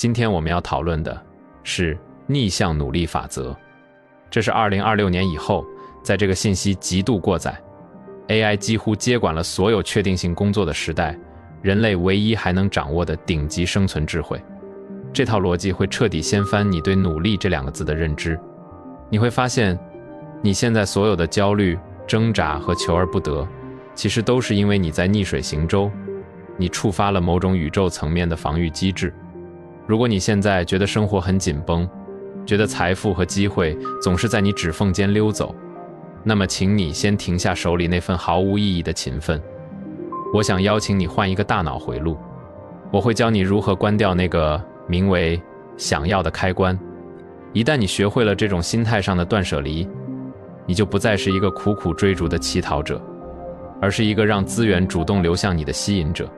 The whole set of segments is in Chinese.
今天我们要讨论的是逆向努力法则。这是2026年以后，在这个信息极度过载， AI 几乎接管了所有确定性工作的时代，人类唯一还能掌握的顶级生存智慧。这套逻辑会彻底掀翻你对努力这两个字的认知。你会发现，你现在所有的焦虑、挣扎和求而不得，其实都是因为你在逆水行舟，你触发了某种宇宙层面的防御机制。如果你现在觉得生活很紧绷，觉得财富和机会总是在你指缝间溜走，那么请你先停下手里那份毫无意义的勤奋。我想邀请你换一个大脑回路，我会教你如何关掉那个名为想要的开关。一旦你学会了这种心态上的断舍离，你就不再是一个苦苦追逐的乞讨者，而是一个让资源主动流向你的吸引者。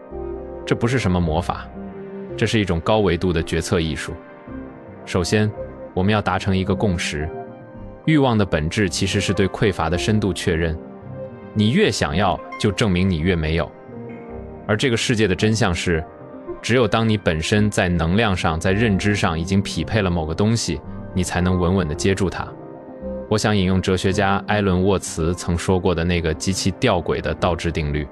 这不是什么魔法，这是一种高维度的决策艺术。首先，我们要达成一个共识，欲望的本质其实是对匮乏的深度确认。你越想要，就证明你越没有。而这个世界的真相是，只有当你本身在能量上、在认知上已经匹配了某个东西，你才能稳稳地接住它。我想引用哲学家埃伦·沃茨曾说过的那个极其吊诡的倒置定律。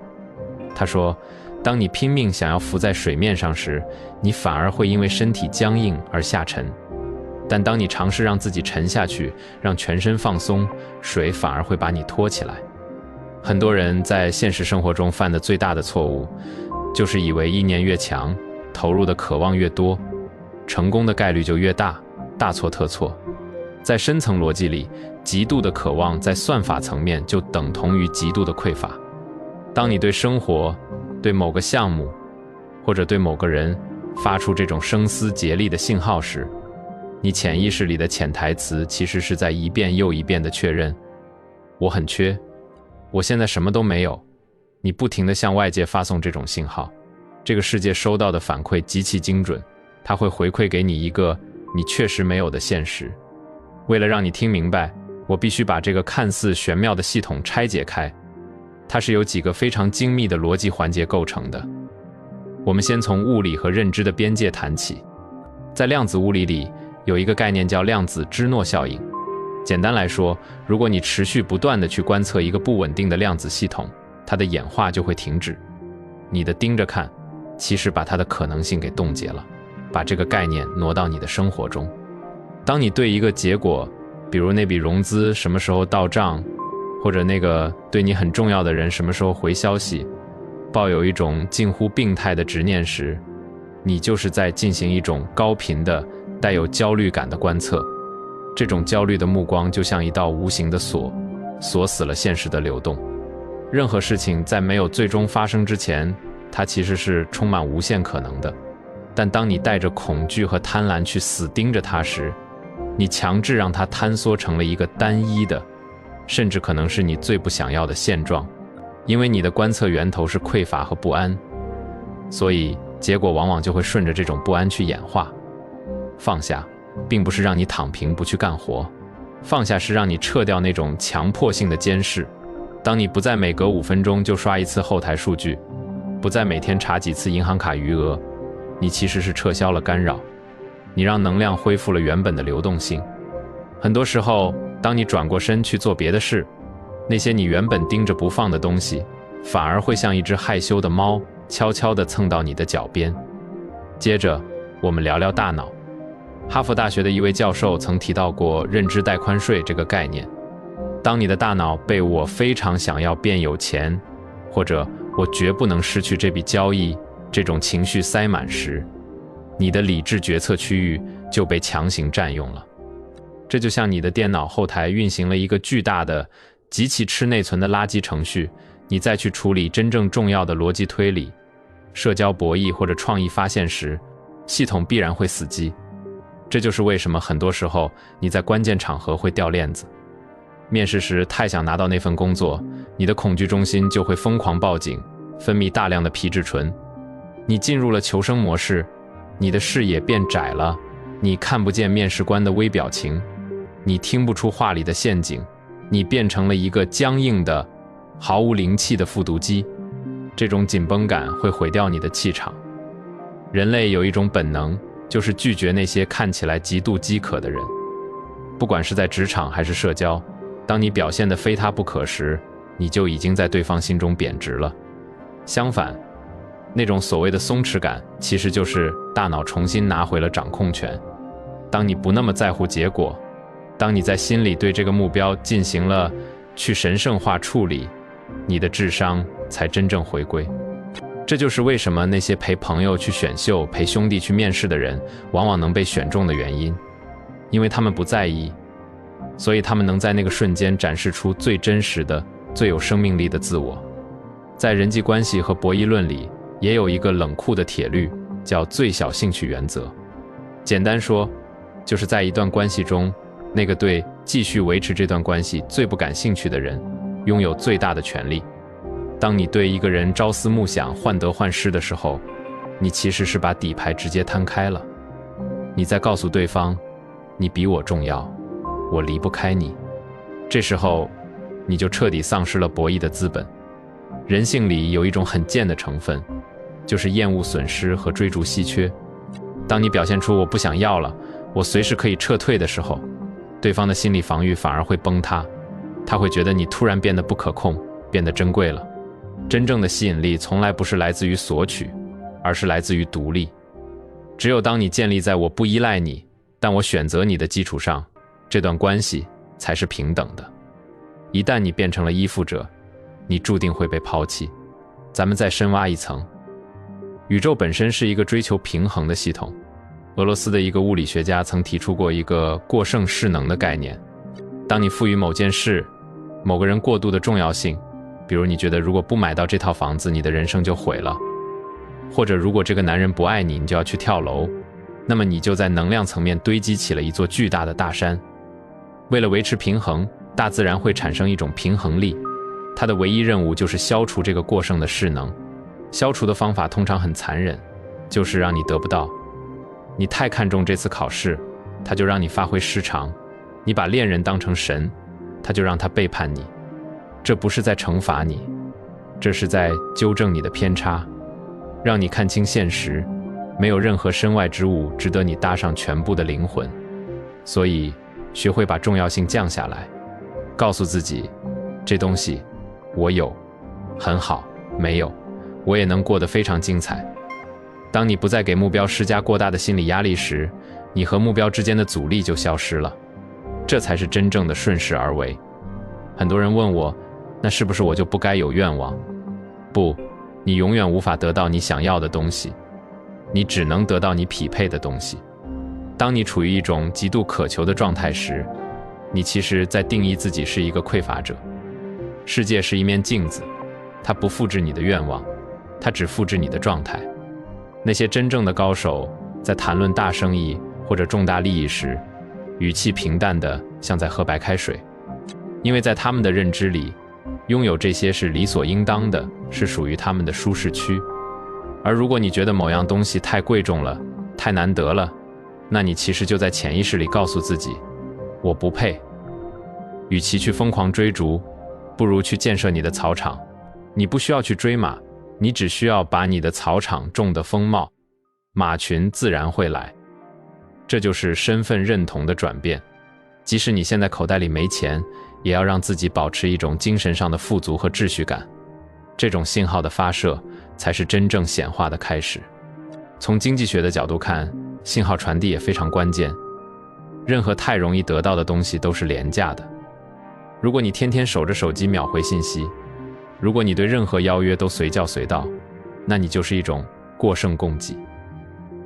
他说，当你拼命想要浮在水面上时，你反而会因为身体僵硬而下沉。但当你尝试让自己沉下去，让全身放松，水反而会把你托起来。很多人在现实生活中犯的最大的错误，就是以为意念越强，投入的渴望越多，成功的概率就越大，大错特错。在深层逻辑里，极度的渴望在算法层面就等同于极度的匮乏。当你对生活、对某个项目，或者对某个人发出这种声嘶竭力的信号时，你潜意识里的潜台词其实是在一遍又一遍地确认：我很缺，我现在什么都没有。你不停地向外界发送这种信号，这个世界收到的反馈极其精准，它会回馈给你一个你确实没有的现实。为了让你听明白，我必须把这个看似玄妙的系统拆解开。它是由几个非常精密的逻辑环节构成的。我们先从物理和认知的边界谈起。在量子物理里，有一个概念叫量子芝诺效应。简单来说，如果你持续不断地去观测一个不稳定的量子系统，它的演化就会停止。你的盯着看，其实把它的可能性给冻结了，把这个概念挪到你的生活中。当你对一个结果，比如那笔融资什么时候到账，或者那个对你很重要的人什么时候回消息，抱有一种近乎病态的执念时，你就是在进行一种高频的、带有焦虑感的观测。这种焦虑的目光就像一道无形的锁，锁死了现实的流动。任何事情在没有最终发生之前，它其实是充满无限可能的。但当你带着恐惧和贪婪去死盯着它时，你强制让它坍缩成了一个单一的，甚至可能是你最不想要的现状。因为你的观测源头是匮乏和不安，所以结果往往就会顺着这种不安去演化。放下并不是让你躺平不去干活，放下是让你撤掉那种强迫性的监视。当你不再每隔5分钟就刷一次后台数据，不再每天查几次银行卡余额，你其实是撤销了干扰，你让能量恢复了原本的流动性。很多时候，当你转过身去做别的事，那些你原本盯着不放的东西，反而会像一只害羞的猫，悄悄地蹭到你的脚边。接着，我们聊聊大脑。哈佛大学的一位教授曾提到过认知带宽税这个概念。当你的大脑被我非常想要变有钱，或者我绝不能失去这笔交易这种情绪塞满时，你的理智决策区域就被强行占用了。这就像你的电脑后台运行了一个巨大的、极其吃内存的垃圾程序，你再去处理真正重要的逻辑推理、社交博弈或者创意发现时，系统必然会死机。这就是为什么很多时候你在关键场合会掉链子。面试时太想拿到那份工作，你的恐惧中心就会疯狂报警，分泌大量的皮质醇。你进入了求生模式，你的视野变窄了，你看不见面试官的微表情，你听不出话里的陷阱，你变成了一个僵硬的、毫无灵气的复读机。这种紧绷感会毁掉你的气场。人类有一种本能，就是拒绝那些看起来极度饥渴的人。不管是在职场还是社交，当你表现得非他不可时，你就已经在对方心中贬值了。相反，那种所谓的松弛感，其实就是大脑重新拿回了掌控权。当你不那么在乎结果，当你在心里对这个目标进行了去神圣化处理，你的智商才真正回归。这就是为什么那些陪朋友去选秀、陪兄弟去面试的人，往往能被选中的原因。因为他们不在意，所以他们能在那个瞬间展示出最真实的、最有生命力的自我。在人际关系和博弈论里，也有一个冷酷的铁律，叫最小兴趣原则。简单说，就是在一段关系中，那个对继续维持这段关系最不感兴趣的人，拥有最大的权利。当你对一个人朝思暮想、患得患失的时候，你其实是把底牌直接摊开了。你在告诉对方，你比我重要，我离不开你。这时候，你就彻底丧失了博弈的资本。人性里有一种很贱的成分，就是厌恶损失和追逐稀缺。当你表现出我不想要了，我随时可以撤退的时候，对方的心理防御反而会崩塌，他会觉得你突然变得不可控，变得珍贵了。真正的吸引力从来不是来自于索取，而是来自于独立。只有当你建立在我不依赖你，但我选择你的基础上，这段关系才是平等的。一旦你变成了依附者，你注定会被抛弃。咱们再深挖一层，宇宙本身是一个追求平衡的系统。俄罗斯的一个物理学家曾提出过一个过剩势能的概念。当你赋予某件事、某个人过度的重要性，比如你觉得如果不买到这套房子，你的人生就毁了，或者如果这个男人不爱你，你就要去跳楼，那么你就在能量层面堆积起了一座巨大的大山。为了维持平衡，大自然会产生一种平衡力，它的唯一任务就是消除这个过剩的势能。消除的方法通常很残忍，就是让你得不到。你太看重这次考试，它就让你发挥失常；你把恋人当成神，它就让他背叛你。这不是在惩罚你，这是在纠正你的偏差，让你看清现实，没有任何身外之物值得你搭上全部的灵魂。所以，学会把重要性降下来，告诉自己，这东西我有，很好；没有，我也能过得非常精彩。当你不再给目标施加过大的心理压力时，你和目标之间的阻力就消失了。这才是真正的顺势而为。很多人问我，那是不是我就不该有愿望？不，你永远无法得到你想要的东西，你只能得到你匹配的东西。当你处于一种极度渴求的状态时，你其实在定义自己是一个匮乏者。世界是一面镜子，它不复制你的愿望，它只复制你的状态。那些真正的高手在谈论大生意或者重大利益时，语气平淡的像在喝白开水，因为在他们的认知里，拥有这些是理所应当的，是属于他们的舒适区。而如果你觉得某样东西太贵重了，太难得了，那你其实就在潜意识里告诉自己，我不配。与其去疯狂追逐，不如去建设你的草场。你不需要去追马，你只需要把你的草场种得丰茂，马群自然会来。这就是身份认同的转变。即使你现在口袋里没钱，也要让自己保持一种精神上的富足和秩序感。这种信号的发射，才是真正显化的开始。从经济学的角度看，信号传递也非常关键。任何太容易得到的东西都是廉价的。如果你天天守着手机秒回信息，如果你对任何邀约都随叫随到，那你就是一种过剩供给。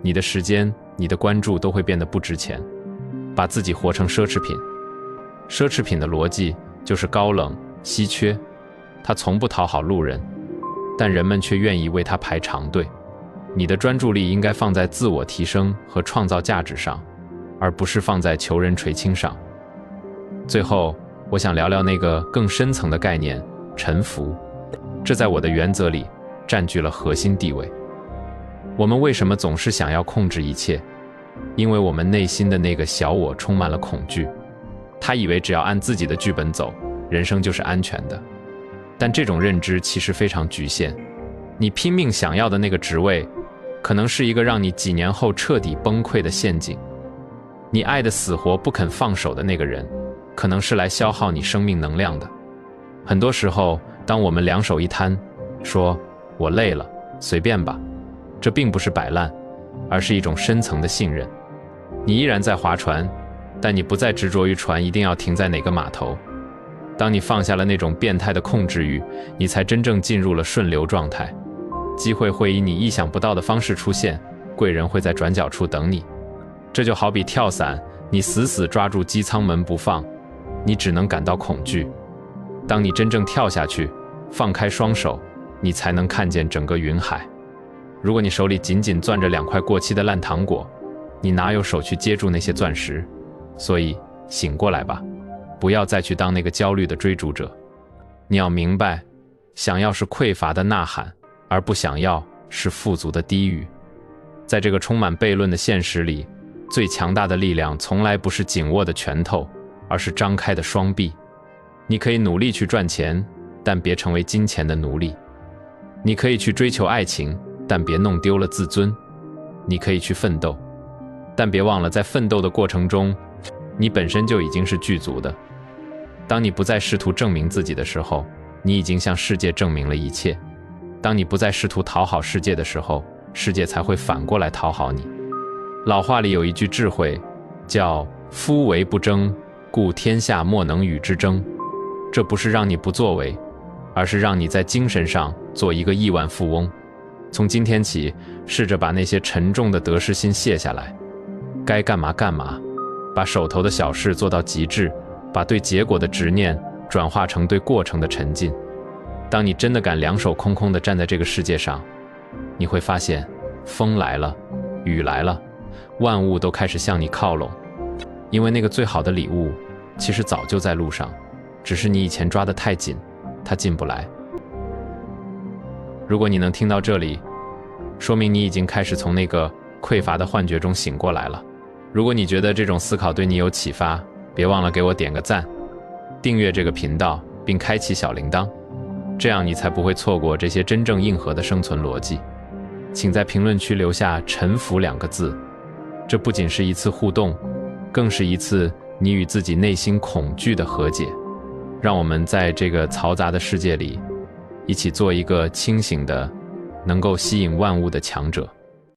你的时间、你的关注都会变得不值钱，把自己活成奢侈品。奢侈品的逻辑就是高冷、稀缺，它从不讨好路人，但人们却愿意为它排长队。你的专注力应该放在自我提升和创造价值上，而不是放在求人垂青上。最后，我想聊聊那个更深层的概念——臣服。这在我的原则里占据了核心地位。我们为什么总是想要控制一切？因为我们内心的那个小我充满了恐惧，他以为只要按自己的剧本走，人生就是安全的。但这种认知其实非常局限。你拼命想要的那个职位，可能是一个让你几年后彻底崩溃的陷阱。你爱的死活不肯放手的那个人，可能是来消耗你生命能量的。很多时候，当我们两手一摊，说我累了，随便吧，这并不是摆烂，而是一种深层的信任。你依然在划船，但你不再执着于船一定要停在哪个码头。当你放下了那种变态的控制欲，你才真正进入了顺流状态。机会会以你意想不到的方式出现，贵人会在转角处等你。这就好比跳伞，你死死抓住机舱门不放，你只能感到恐惧。当你真正跳下去，放开双手，你才能看见整个云海。如果你手里紧紧攥着2块过期的烂糖果，你哪有手去接住那些钻石？所以醒过来吧，不要再去当那个焦虑的追逐者。你要明白，想要是匮乏的呐喊，而不想要是富足的低语。在这个充满悖论的现实里，最强大的力量从来不是紧握的拳头，而是张开的双臂。你可以努力去赚钱，但别成为金钱的奴隶。你可以去追求爱情，但别弄丢了自尊。你可以去奋斗，但别忘了在奋斗的过程中，你本身就已经是具足的。当你不再试图证明自己的时候，你已经向世界证明了一切。当你不再试图讨好世界的时候，世界才会反过来讨好你。老话里有一句智慧，叫夫唯不争，故天下莫能与之争。这不是让你不作为，而是让你在精神上做一个亿万富翁。从今天起，试着把那些沉重的得失心卸下来，该干嘛干嘛，把手头的小事做到极致，把对结果的执念转化成对过程的沉浸。当你真的敢两手空空地站在这个世界上，你会发现，风来了，雨来了，万物都开始向你靠拢。因为那个最好的礼物，其实早就在路上，只是你以前抓得太紧，它进不来。如果你能听到这里，说明你已经开始从那个匮乏的幻觉中醒过来了。如果你觉得这种思考对你有启发，别忘了给我点个赞，订阅这个频道，并开启小铃铛，这样你才不会错过这些真正硬核的生存逻辑。请在评论区留下臣服2个字，这不仅是一次互动，更是一次你与自己内心恐惧的和解。让我们在这个嘈杂的世界里，一起做一个清醒的，能够吸引万物的强者。